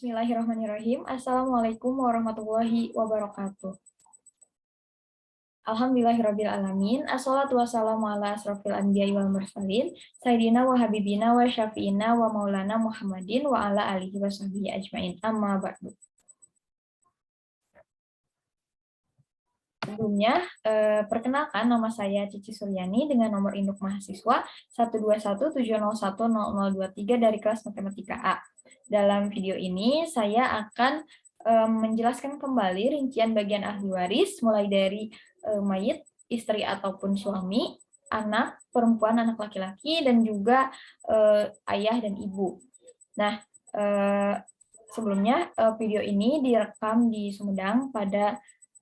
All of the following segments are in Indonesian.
Bismillahirrahmanirrahim. Assalamualaikum warahmatullahi wabarakatuh. Alhamdulillahirabbil alamin. Assalatu wassalamu ala asrofil anbiya'i wal mursalin. Sayyidina wa habibina wa syafi'ina wa maulana Muhammadin wa ala alihi wa sahbihi ajmain. Amma ba'du. Sebelumnya, perkenalkan nama saya Cici Suryani dengan nomor induk mahasiswa 121701023 dari kelas Matematika A. Dalam video ini, saya akan menjelaskan kembali rincian bagian ahli waris, mulai dari mayit, istri ataupun suami, anak perempuan, anak laki-laki, dan juga ayah dan ibu. Nah, sebelumnya video ini direkam di Sumedang pada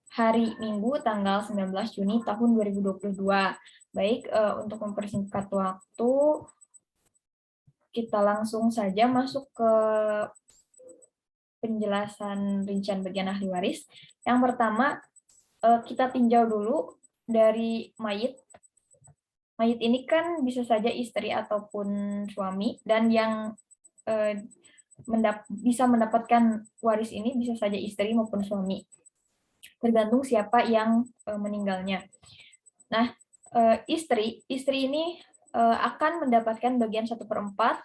hari Minggu tanggal 19 Juni tahun 2022. Baik, untuk mempersingkat waktu, kita langsung saja masuk ke penjelasan rincian bagian ahli waris. Yang pertama, kita tinjau dulu dari mayit. Mayit ini kan bisa saja istri ataupun suami, dan yang bisa mendapatkan waris ini bisa saja istri maupun suami, tergantung siapa yang meninggalnya. Nah, istri ini akan mendapatkan bagian 1/4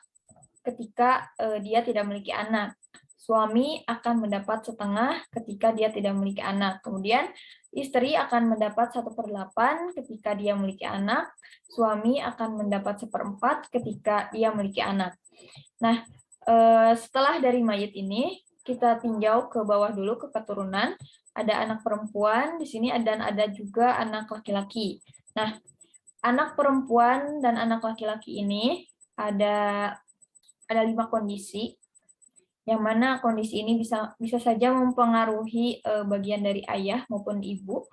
ketika dia tidak memiliki anak. Suami akan mendapat setengah ketika dia tidak memiliki anak. Kemudian istri akan mendapat 1/8 ketika dia memiliki anak. Suami akan mendapat 1/4 ketika dia memiliki anak. Nah, setelah dari mayit ini, kita tinjau ke bawah dulu ke keturunan. Ada anak perempuan di sini, dan ada juga anak laki-laki. Nah, anak perempuan dan anak laki-laki ini ada 5 kondisi, yang mana kondisi ini bisa saja mempengaruhi bagian dari ayah maupun ibu.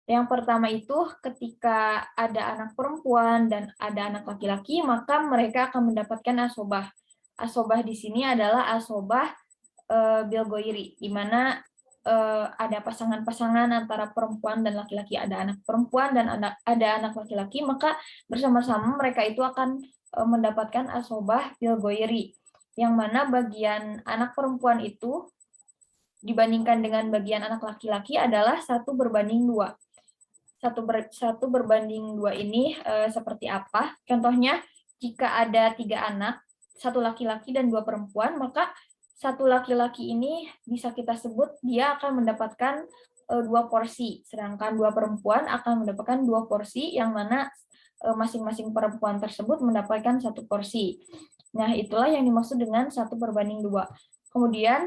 Yang pertama itu, ketika ada anak perempuan dan ada anak laki-laki, maka mereka akan mendapatkan asobah. Asobah di sini adalah asobah bilgoiri, di mana ada pasangan-pasangan antara perempuan dan laki-laki, ada anak perempuan dan ada anak laki-laki, maka bersama-sama mereka itu akan mendapatkan asobah bilgoiri, yang mana bagian anak perempuan itu dibandingkan dengan bagian anak laki-laki adalah 1/2. 1/2 ini seperti apa? Contohnya, jika ada 3 anak, 1 laki-laki dan 2 perempuan, maka 1 laki-laki ini bisa kita sebut dia akan mendapatkan 2 porsi, sedangkan 2 perempuan akan mendapatkan 2 porsi, yang mana masing-masing perempuan tersebut mendapatkan 1 porsi. Nah, itulah yang dimaksud dengan 1/2. Kemudian,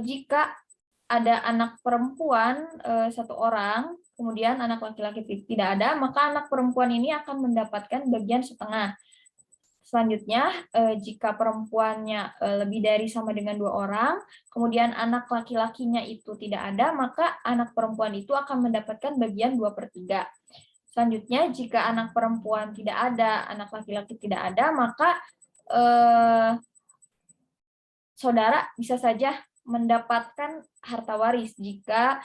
jika ada anak perempuan 1 orang, kemudian anak laki-laki tidak ada, maka anak perempuan ini akan mendapatkan bagian setengah. Selanjutnya, jika perempuannya lebih dari sama dengan 2 orang, kemudian anak laki-lakinya itu tidak ada, maka anak perempuan itu akan mendapatkan bagian 2/3. Selanjutnya, jika anak perempuan tidak ada, anak laki-laki tidak ada, maka saudara bisa saja mendapatkan harta waris jika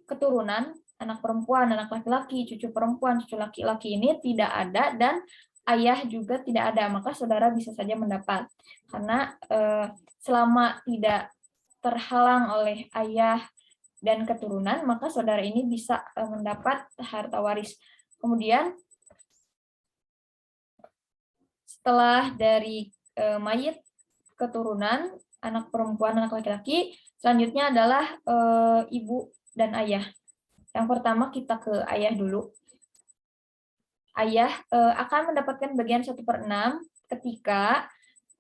keturunan anak perempuan, anak laki-laki, cucu perempuan, cucu laki-laki ini tidak ada, dan ayah juga tidak ada, maka saudara bisa saja mendapat. Karena selama tidak terhalang oleh ayah dan keturunan, maka saudara ini bisa mendapat harta waris. Kemudian, setelah dari mayit, keturunan, anak perempuan, anak laki-laki, selanjutnya adalah ibu dan ayah. Yang pertama kita ke ayah dulu. Ayah akan mendapatkan bagian 1/6 ketika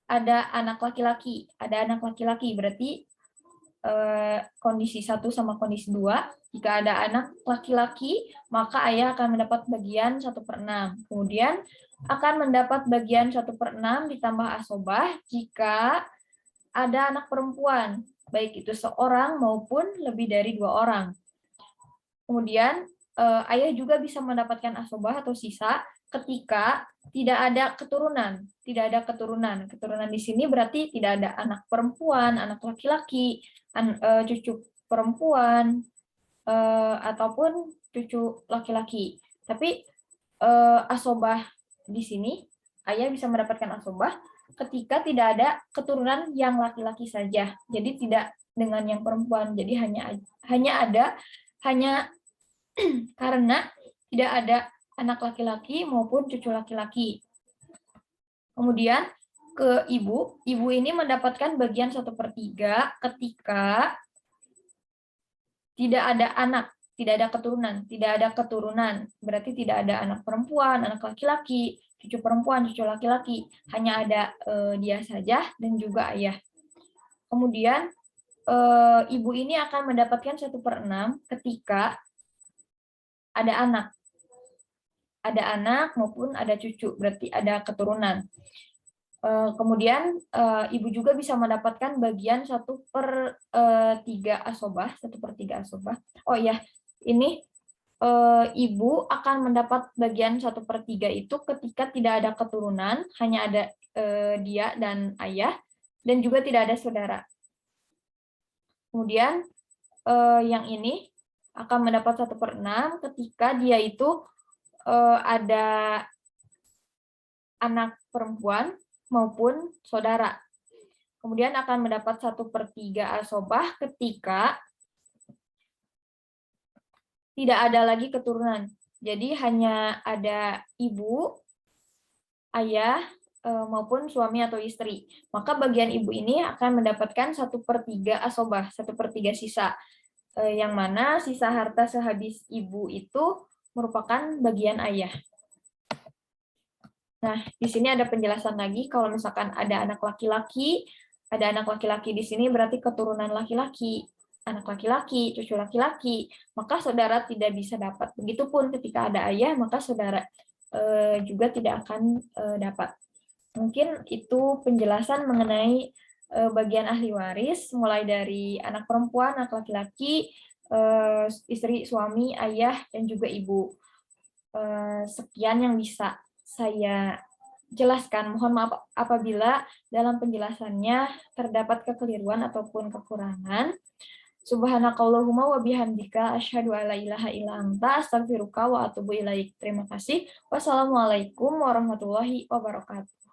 ada anak laki-laki. Ada anak laki-laki berarti kondisi 1 sama kondisi 2. Jika ada anak laki-laki, maka ayah akan mendapat bagian 1/6. Kemudian akan mendapat bagian 1/6 ditambah asobah jika ada anak perempuan, baik itu seorang maupun lebih dari 2 orang. Kemudian ayah juga bisa mendapatkan asobah atau sisa ketika tidak ada keturunan. Tidak ada keturunan. Keturunan di sini berarti tidak ada anak perempuan, anak laki-laki, cucu perempuan, ataupun cucu laki-laki. Tapi asobah di sini, ayah bisa mendapatkan asobah ketika tidak ada keturunan yang laki-laki saja. Jadi tidak dengan yang perempuan. Jadi hanya karena tidak ada anak laki-laki maupun cucu laki-laki. Kemudian ke ibu ini mendapatkan bagian 1/3 ketika tidak ada anak, tidak ada keturunan, berarti tidak ada anak perempuan, anak laki-laki, cucu perempuan, cucu laki-laki, hanya ada dia saja dan juga ayah. Kemudian ibu ini akan mendapatkan 1/6 ketika ada anak maupun ada cucu, berarti ada keturunan. Kemudian ibu juga bisa mendapatkan bagian 1/3 asobah, 1/3 asobah. Oh ya, ini ibu akan mendapat bagian 1/3 itu ketika tidak ada keturunan, hanya ada dia dan ayah, dan juga tidak ada saudara. Kemudian yang ini akan mendapat 1/6 ketika dia itu ada anak perempuan maupun saudara. Kemudian akan mendapat 1/3 asobah ketika tidak ada lagi keturunan. Jadi hanya ada ibu, ayah, maupun suami atau istri. Maka bagian ibu ini akan mendapatkan 1/3 asobah, 1/3 sisa. Yang mana sisa harta sehabis ibu itu merupakan bagian ayah. Nah, di sini ada penjelasan lagi kalau misalkan ada anak laki-laki di sini berarti keturunan laki-laki, anak laki-laki, cucu laki-laki, maka saudara tidak bisa dapat. Begitupun ketika ada ayah, maka saudara juga tidak akan dapat. Mungkin itu penjelasan mengenai bagian ahli waris, mulai dari anak perempuan, anak laki-laki, istri, suami, ayah, dan juga ibu. Sekian yang bisa saya jelaskan. Mohon maaf apabila dalam penjelasannya terdapat kekeliruan ataupun kekurangan. Subhanakallahumma wa bihamdika asyhadu alla ilaha illa anta astaghfiruka wa atubu ilaik. Terima kasih. Wassalamualaikum warahmatullahi wabarakatuh.